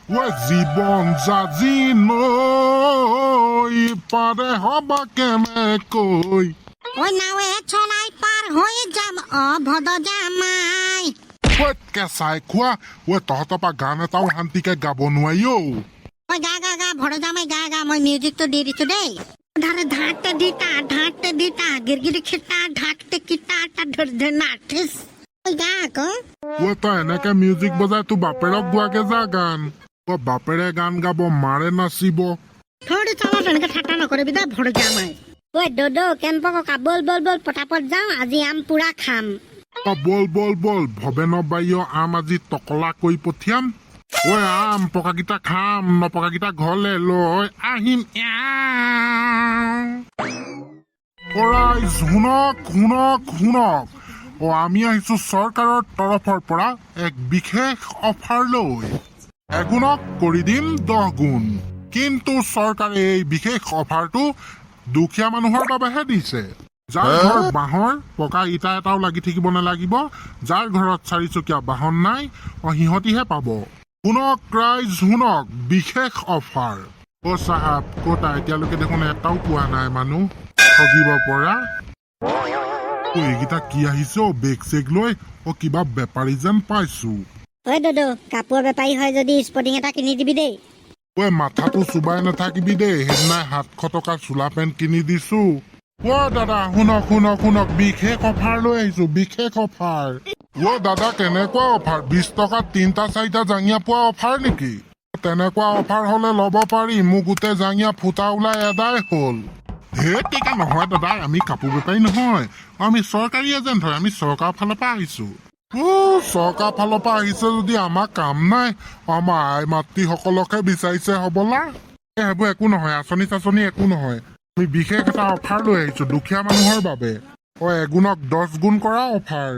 জীৱন জাজি নৈ পাৰে হবা কেনেকৈ ওই নাওয়ে চলাই পাৰ হয়ে যাম অভদ জামাই। কেঁচাই খোৱা তহঁতৰ পৰা গান এটাও শান্তিকে গাব নোৱাৰি অ। ওই গা গা গা ভদ জামাই গা গা, মই মিউজিকটো দি দিছো দেই। ধারে ধাঁটতে দিতা গিরগিরি খিতা ঢাকতে কিতা তা ধর ধর নাঠিস। ওই গা আকৌ। তই এনেকে মিউজিক বজাই তোৰ বাপেৰক গোৱাকে যা গান। বাপেৰে গান গাব, মাৰে নাচিব। থোড়ি চালা তেনেকে ঠাট্টা নকৰিবি দে ভদ জামাই। ওই দোদো কেম্প ককা বল বল বল পটাপট যাওঁ, আজি আম পুৰা খাম। বল বল বল ভৱেনৰ বাৰীৰ আম আজি টকলা কৰি পঠিয়াম। আম পকাকেইটা খাম, নপকাকেইটা ঘৰলে লৈ আহিম। শুনক আমি আহিছো চৰকাৰৰ তৰফৰ পৰা এক বিশেষ অফাৰ লৈ। এগুণক কৰি দিম 10 গুণ। কিন্তু চৰকাৰে এই বিশেষ অফাৰটো দুখীয়া মানুহৰ বাবেহে দিছে। যাৰ ঘৰ বাঁহৰ পকা ইটা এটাও লাগি থাকিব নালাগিব, যাৰ ঘৰত 4 চকীয়া বাহন নাই, সিহঁতিহে পাব। শুনক ৰাইজ, শুনক বিশেষ অফাৰ। চাহাব ক'তা এতিয়ালৈকে দেখোন এটাও পোৱা নাই মানুহ ঠগিব পৰা। এইকেইটা কি আহিছে বেগ চেগ লৈ? কিবা বেপাৰী যেন পাইছো। ওই দোদো কাপোৰ বেপাৰী হয় যদি স্পৰ্টিং এটা কিনি দিবি দেই। মাথাটো চুবাই নাথাকিবি দেই, সেইদিনাই 700 টকা চোলা পেণ্ট কিনি দিছো। দাদা শুনক বিশেষ অফাৰ লৈ আহিছো, বিশেষ অফাৰ। দাদা কেনেকুৱা অফাৰ? 20 টকাত 3টা 4টা জাঙিয়া পোৱা অফাৰ নেকি? তেনেকুৱা অফাৰ হলে ল'ব পাৰি, মোৰ গোটেই জাঙিয়া ফুটা ওলাই এদাই হ'ল। টিকা নহয় দাদা, আমি কাপোৰ বেপাৰী নহয়, আমি চৰকাৰী এজেণ্ট হয়, আমি চৰকাৰৰ ফালৰ পৰা আহিছো। চৰকাৰ ফালৰ পৰা আহিছে যদি আমাৰ কাম নাই, আমাৰ আই মাতৃসকলকহে বিচাৰিছে হবলা। সেইবোৰ একো নহয়, আঁচনি চাচনি একো নহয়। আমি বিশেষ এটা অফাৰ লৈ আহিছো দুখীয়া মানুহৰ বাবে। এগুণক 10 গুণ কৰা অফাৰ।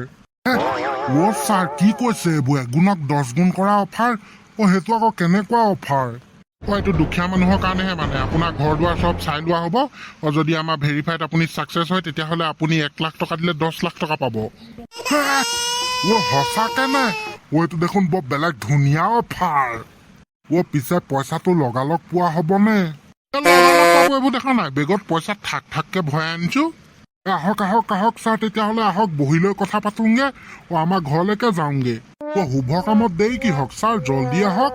ছাৰ কি কৈছে এইবোৰ? এগুণক 10 গুণ কৰা অফাৰ? সেইটো আকৌ কেনেকুৱা অফাৰ? এইটো দুখীয়া মানুহৰ কাৰণেহে, মানে আপোনাৰ ঘৰ দুৱাৰ চব চাই লোৱা হ'ব। যদি আমাৰ ভেৰিফাইড আপুনি ছাকচেছ হয়, তেতিয়াহ'লে আপুনি 1 লাখ টকা দিলে 10 লাখ টকা পাব। সঁচাকে নে? এইটো দেখোন বৰ বেলেগ ধুনীয়া অফাৰ। পিছে পইচাটো লগালগ পোৱা হ'বনে? এইবোৰ দেখা নাই, বেগত পইচা থাক থাককে ভৰাই আনিছো। আহক ছাৰ, তেতিয়াহ'লে আহক, বহি লৈ কথা পাতোংগে। আমাৰ ঘৰলৈকে যাওঁগে। শুভ কামত দেৰি কি হওক, ছাৰ জল্দি আহক।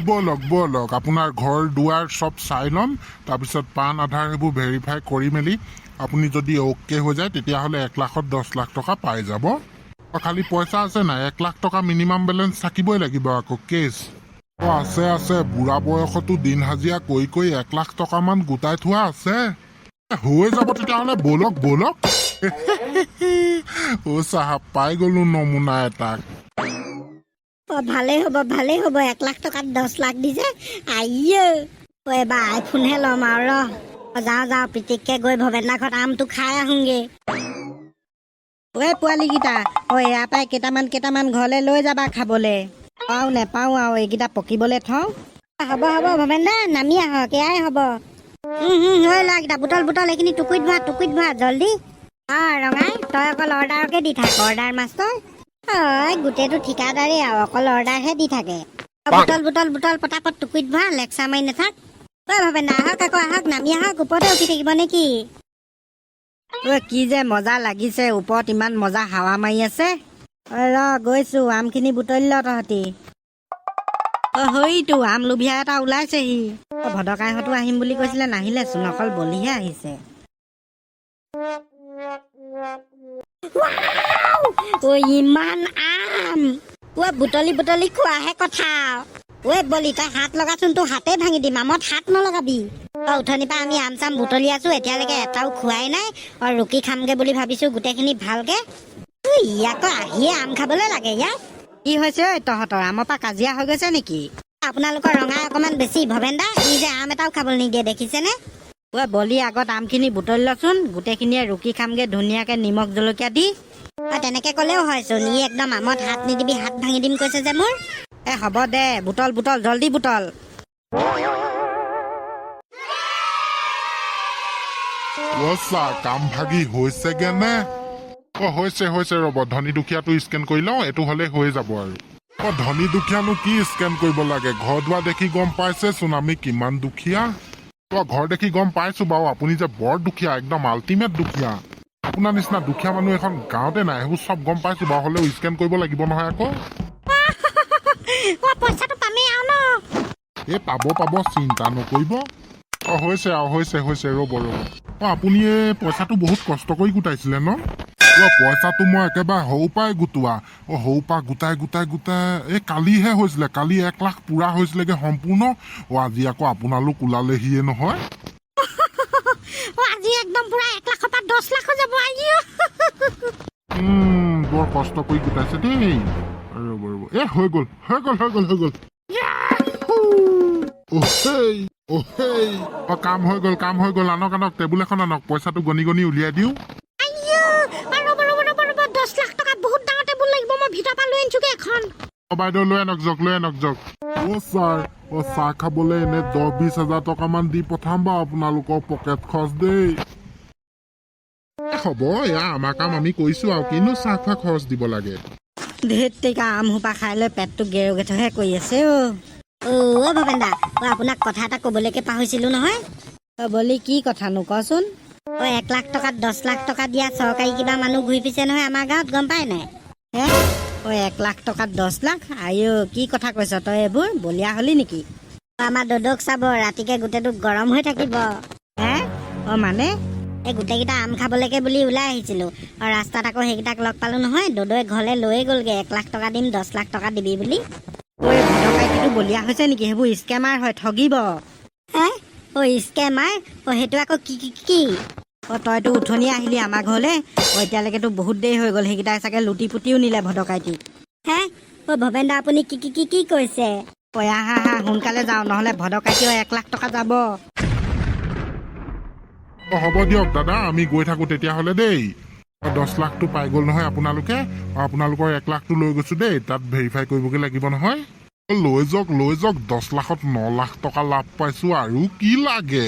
ব'লক আপোনাৰ ঘৰ দুৱাৰ চব চাই ল'ম, তাৰপিছত পান আধাৰ সেইবোৰ ভেৰিফাই কৰি মেলি আপুনি যদি অ'কে হৈ যায়, তেতিয়াহ'লে 1 লাখত 10 লাখ টকা পাই যাব। খালি পইচা আছে নাই? 1 লাখ টকা মিনিমাম বেলেঞ্চ থাকিবই লাগিব আকৌ কেছ। আছে, বুঢ়া বয়সতো দিন হাজিৰা কৰি 1 লাখ টকামান গোটাই থোৱা আছে। হৈ যাব তেতিয়াহ'লে, ব'লক। চাহাব পাই গলো নমুনা এটাক। ভালেই হ'ব 1 লাখ টকাত 10 লাখ দিছে। এবাৰ আইফোনহে ল'ম আৰু যাওঁ পিটিককে গৈ ভৱেন্দা ঘৰত আমটো খাই আহোংগে। পোৱালীকেইটা ইয়াৰ পৰাই কেইটামান ঘৰলৈ লৈ যাবা খাবলে। নেপাওঁ আৰু এইকেইটা পকিবলে থওঁ। হ'ব ভৱেন্দা নামি আহক, এয়াই হ'ব। ল'ৰাকেইটা বুটল এইখিনি টুকুৰিত ভৰা জল্দি। ৰঙাই তই অকল অৰ্ডাৰকে দি থাক, অৰ্ডাৰ মাষ্টৰ। গোটেইটো ঠিকাদাৰেই আৰু অকল অৰ্ডাৰহে দি থাকে। বুটল পটাপট টুকুৰিত ভৰা, লেকচা মাৰি নাথাক। ভৱেন্দা আহক নামি আহক, ওপৰতে উঠি থাকিব নেকি? কি যে মজা লাগিছে, ওপৰত ইমান মজা হাৱা মাৰি আছে। গৈছো, আমখিনি বুটলি ল তহঁতি। হয়তো আম লোভিয়া এটা ওলাইছেহি। ভদকাইহঁতো আহিম বুলি কৈছিলে, নাহিলেচোন, অকল বলিহে আহিছে। ইমান আম! বুটলি খোৱাহে কথা। বলি তই হাত লগাচোন, তোৰ হাতে ভাঙি দিম, আমত হাত নলগাবি। উঠনিৰ পৰা আমি আম চাম বুটলি আছো, এতিয়ালৈকে এটাও খোৱাই নাই। ৰুকি খামগে বুলি ভাবিছো গোটেইখিনি ভালকে। আকৌ আহিয়ে আম খাবলৈ লাগে ইয়াত। কি হৈছে তহঁতৰ? আমৰ পৰা কাজিয়া হৈ গৈছে নেকি? আপোনালোকৰ ৰঙাই অকমান বেছি, ভৱেন্দা ই যে আম এটাও খাবলৈ নিদিয়ে, দেখিছেনে? বলি আগত আমখিনি বুটলি লচোন, গোটেইখিনিয়ে ৰুকি খামগে ধুনীয়াকে নিমখ জলকীয়া দি। তেনেকে কলেও হয়চোন, ই একদম আমত হাত নিদিবি, হাত ভাঙি দিম কৈছে যে মোৰ। হ'ব দে, বুটল জল্দি বুটল। কাম ভাগি হৈছেগে নে? হৈছে ৰ'ব, ধনী দুখীয়াটো স্কেন কৰি লওঁ, এইটো হ'লে হৈ যাব আৰু। ধনী দুখীয়ানো কি স্কেম কৰিব লাগে ঘৰ দুৱাৰ দেখি গম পাইছেচোন আমি কিমান দুখীয়া ঘৰ দেখি গম পাইছো বাৰু আপুনি যে বৰ দুখীয়া একদম আল্টিমেট দুখীয়া আপোনাৰ নিচিনা দুখীয়া মানুহ এখন গাঁৱতে নাই সেইবোৰ চব গম পাইছো বাৰু হ'লেও স্কেম কৰিব লাগিব নহয় আকৌ পইচাটো পামেই আৰু ন এই পাব চিন্তা নকৰিব হৈছে ৰ'ব আপুনি এই পইচাটো বহুত কষ্ট কৰি গোটাইছিলে ন পইচাটো মই একেবাৰে সৰু পৰাই গোটোৱা সৰু পৰা গোটাই এই কালিহে হৈছিলে কালি 1 লাখ পুৰা হৈছিলেগে সম্পূৰ্ণ আজি আকৌ আপোনালোক ওলালেহিয়ে নহয় আজি একদম পুৰা 1 লাখৰ পৰা 10 লাখ যাব বৰ কষ্ট কৰি গোটাইছে দেই ৰ'ব হৈ গ'ল কাম হৈ গ'ল আনক টেবুল এখন আনক পইচাটো গণি উলিয়াই দিওঁ 10 লাখ টকা বহুত ডাঙৰ টেবুল লাগিব মই ভিতৰ পৰা লৈ আনিছোগে এখন বাইদেউ লৈ আনক যাওক চাহ খাবলৈ এনে 10-20 হাজাৰ টকামান দি পঠাম বাৰু আপোনালোকৰ পকেট খৰচ দেই হ'ব এয়া আমাৰ কাম আমি কৰিছো আৰু কিনো চাহ খোৱা খৰচ দিব লাগে ধেত্তিকা আম সোপা খাই লৈ পেটটো গেৰুগেথহে কৰি আছে ভৱেন দা আপোনাক কথা এটা ক'বলৈকে পাহৰিছিলো নহয় বলি কি কথানো কচোন 1 লাখ টকাত 10 লাখ টকা দিয়া চৰকাৰী কিবা মানুহ ঘূৰি ফুৰিছে নহয় আমাৰ গাঁৱত গম পাই নাই 1 লাখ টকাত 10 লাখ আইঅ কি কথা কৈছ তই এইবোৰ বলিয়া হলি নেকি আমাৰ দদক চাব ৰাতিকে গোটেইটো গৰম হৈ থাকিব মানে এই গোটেইকেইটা আম খাবলৈকে বুলি ওলাই আহিছিলো আৰু ৰাস্তাত আকৌ সেইকেইটাক লগ পালো নহয় দদৈ ঘৰলৈ লৈয়ে গ'লগে 1 লাখ টকা দিম 10 লাখ টকা দিবি বুলি ভদকাইটিটো বলিয়া হৈছে নেকি সেইবোৰ স্কেমাৰ হয় ঠগিব স্কেমাৰ সেইটো আকৌ কি তইতো উঠনি আহিলি আমাৰ ঘৰলৈ এতিয়ালৈকেতো বহুত দেৰি হৈ গ'ল সেইকেইটাই চাগে লুটি পুটিও নিলে ভদকাইটি ভৱেন দা আপুনি কি কৈছে আহা সোনকালে যাওঁ নহ'লে ভদকাইটিও 1 লাখ টকা যাব হ'ব দিয়ক দাদা আমি গৈ থাকো তেতিয়াহ'লে দেই 10 লাখটো পাই গ'ল নহয় আপোনালোকৰ 1 লাখটো লৈ গৈছো দেই তাত ভেৰিফাই কৰিবগৈ লাগিব নহয় লৈ যাওক 10 লাখত 9 লাখ টকা লাভ পাইছো আৰু কি লাগে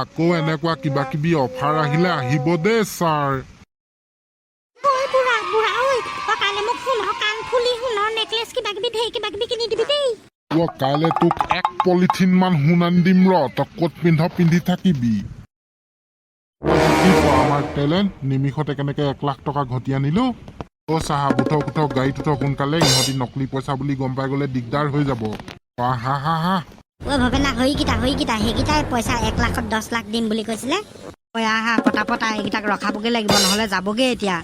আকৌ এনেকুৱা কিবা অফাৰ আহিলে আহিব দেই ছাৰ কাইলে তোক 1 পলিথিন মান সোণ আনি দিম তই ক'ত পিন্ধি থাকিবি আমাৰ টেলেণ্ট নিমিষতে কেনেকে 1 লাখ টকা ঘটি আনিলো চাহাব উঠক গাড়ীত উঠক সোনকালে ইহঁতি নকলি পইচা বুলি গম পাই গ'লে দিগদাৰ হৈ যাব হা ভৱেনা হৰিকেইটা সেইকেইটাই পইচা 1 লাখত 10 লাখ দিম বুলি কৈছিলে পটাপটা এইকেইটাক ৰখাবগে লাগিব নহ'লে যাবগে এতিয়া